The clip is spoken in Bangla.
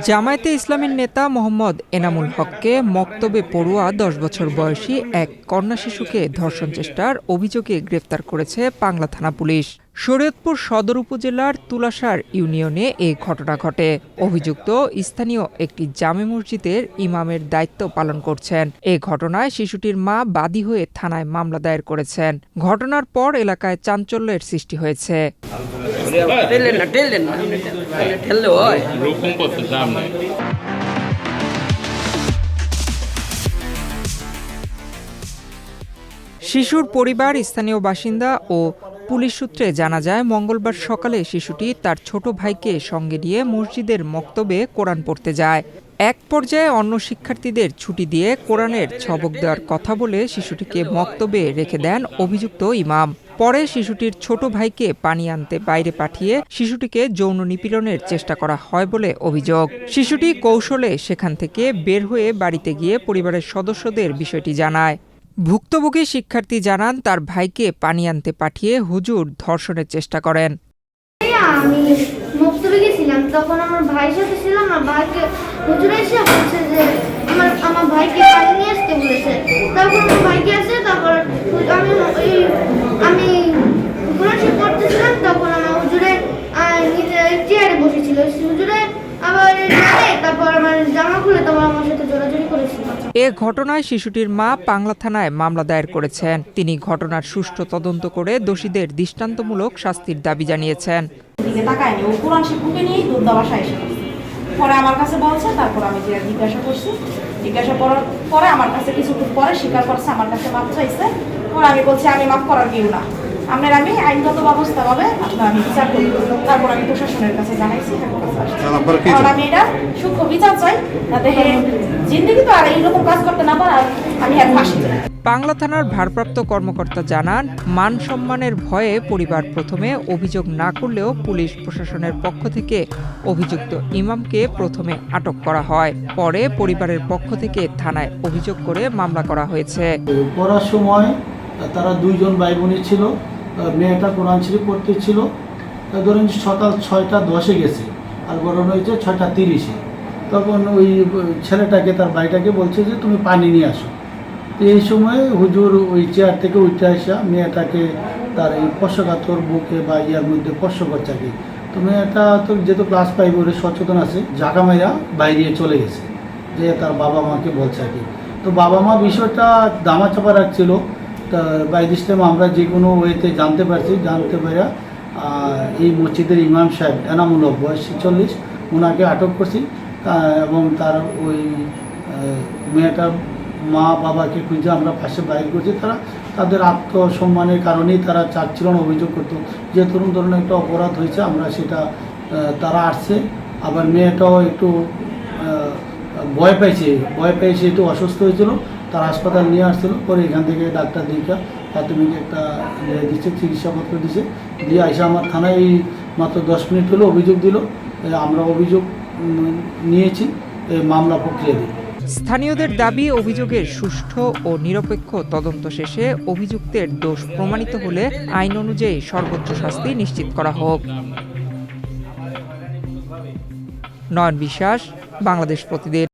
জামায়াতে ইসলামীর নেতা মোহাম্মদ এনামুল হককে মক্তবে পড়ুয়া ১০ বছর বয়সী এক কন্যা শিশুকে ধর্ষণ চেষ্টার অভিযোগে গ্রেফতার করেছে পাংলা থানা পুলিশ। শরীয়তপুর সদর উপজেলার তুলাসার ইউনিয়নে এই ঘটনা ঘটে। অভিযুক্ত স্থানীয় একটি জামে মসজিদের ইমামের দায়িত্ব পালন করছেন। এ ঘটনায় শিশুটির মা বাদী হয়ে থানায় মামলা দায়ের করেছেন। ঘটনার পর এলাকায় চাঞ্চল্যের সৃষ্টি হয়েছে। শিশুর পরিবার, স্থানীয় বাসিন্দা ও পুলিশ সূত্রে জানা যায়, মঙ্গলবার সকালে শিশুটি তার ছোট ভাইকে সঙ্গে নিয়ে মসজিদের মক্তবে কোরআন পড়তে যায়। এক পর্যায়ে অন্য শিক্ষার্থীদের ছুটি দিয়ে কোরআনের ছবক দেওয়ার কথা বলে শিশুটিকে মক্তবে রেখে দেন অভিযুক্ত ইমাম। পরে শিশুটির ছোট ভাইকে পানি আনতে বাইরে পাঠিয়ে শিশুটিকে যৌন নিপীড়নের চেষ্টা করা হয় বলে অভিযোগ। শিশুটি কৌশলে সেখান থেকে বের হয়ে বাড়িতে গিয়ে পরিবারের সদস্যদের বিষয়টি জানায়। ভুক্তভোগী শিক্ষার্থী জানান, তার ভাইকে পানি আনতে পাঠিয়ে হুজুর ধর্ষণের চেষ্টা করেন। আমি মক্তবে গেছিলাম, তখন আমার ভাইয়ের সাথে ছিলাম। আমার ভাইকে হুজুর এসে বলছে যে আমার ভাইকে পানি নিয়ে আসতে বলেছে। তারপর আমার ভাইকে আসে, তারপর আমি কোরআন শরীফ পড়তেছিলাম, তখন আমার হুজুরে চেয়ারে বসেছিল। হুজুরে আবার তারপর আমার জামা খুলে তারপর আমার সাথে জোরাজুরি করেছিল। এ ঘটনায় শিশুটির মা পাংলা থানায় মামলা দায়ের করেছেন। তিনি ঘটনার সুষ্ঠু তদন্ত করে দোষীদের দৃষ্টান্তমূলক শাস্তির দাবি জানিয়েছেন। পরে আমার কাছে বলছে, তারপর আমি জিজ্ঞাসা করছি। জিজ্ঞাসা করার পরে আমার কাছে কিছুক্ষণ পরে স্বীকার করছে আমার কাছে মাপ চাইছে। পরে আমি বলছি আমি মাফ করার কেউ না, আমি আইনগত ব্যবস্থা পাবে আমি বিচার করি। তারপর আমি প্রশাসনের কাছে জানাইছি। কারণ আমি এটা সূক্ষ্ম বিচার চাই, যাতে জিন্দেগি তো আর এইরকম কাজ করতে না পারে। আমি এক ফাঁসি চাই। পাংলা থানার ভারপ্রাপ্ত কর্মকর্তা জানান, মান সম্মানের ভয়ে পরিবার প্রথমে অভিযোগ না করলেও পুলিশ প্রশাসনের পক্ষ থেকে অভিযুক্ত ইমামকে প্রথমে আটক করা হয়। পরে পরিবারের পক্ষ থেকে থানায় অভিযোগ করে মামলা করা হয়েছে। পড়ার সময় তারা দুইজন ভাই বোন ছিল। মেয়েটা কোরআন শরীফ পড়তে ছিল, ধরেন সকাল 6:10 গেছে, আর গরম হয়েছে 6:30। তখন ওই ছেলেটাকে, তার ভাইটাকে বলছে যে তুমি পানি নিয়ে আসো। তো এই সময় হুজুর ওই চেয়ার থেকে উঠে আসা মেয়েটাকে তার এই পশ্চাঘাতর বুকে বা ইয়ার মধ্যে স্পর্শ করছে। তো মেয়েটা তো যেহেতু ক্লাস 5 ওরে সচেতন আছে, ঝাঁকা মাইরা বাইরে চলে গেছে, যে তার বাবা মাকে বলছে তো বাবা মা বিষয়টা দামাচাপা রাখছিল। তা বাই দিস টাইম আমরা যে কোনো ওয়েতে জানতে পারি এই মসজিদের ইমাম সাহেব এনামুল হক, বয়স 46, ওনাকে আটক করছি। এবং তার ওই মেয়েটার মা বাবাকে খুঁজে আমরা পাশে বাইর করছি। তারা তাদের আত্মসম্মানের কারণেই তারা চাচ্ছিল না অভিযোগ করতো, যে ধরনের একটা অপরাধ হয়েছে আমরা সেটা তারা আসছে। আবার মেয়েটাও একটু ভয় পেয়েছে, একটু অসুস্থ হয়েছিল, তার হাসপাতাল নিয়ে আসছিল। পরে এখান থেকে ডাক্তার দিকে প্রাথমিক একটা দিচ্ছে, চিকিৎসাপত্র দিচ্ছে, দিয়ে আইসা আমার থানায় এই মাত্র 10 মিনিট হলো অভিযোগ দিল। আমরা অভিযোগ নিয়েছি, মামলা প্রক্রিয়া দিই। স্থানীয়দের দাবি, অভিযোগের সুষ্ঠু ও নিরপেক্ষ তদন্ত শেষে অভিযুক্তের দোষ প্রমাণিত হলে আইন অনুযায়ী সর্বোচ্চ শাস্তি নিশ্চিত করা হোক। নয়ন বিশ্বাস, বাংলাদেশ প্রতিদিন।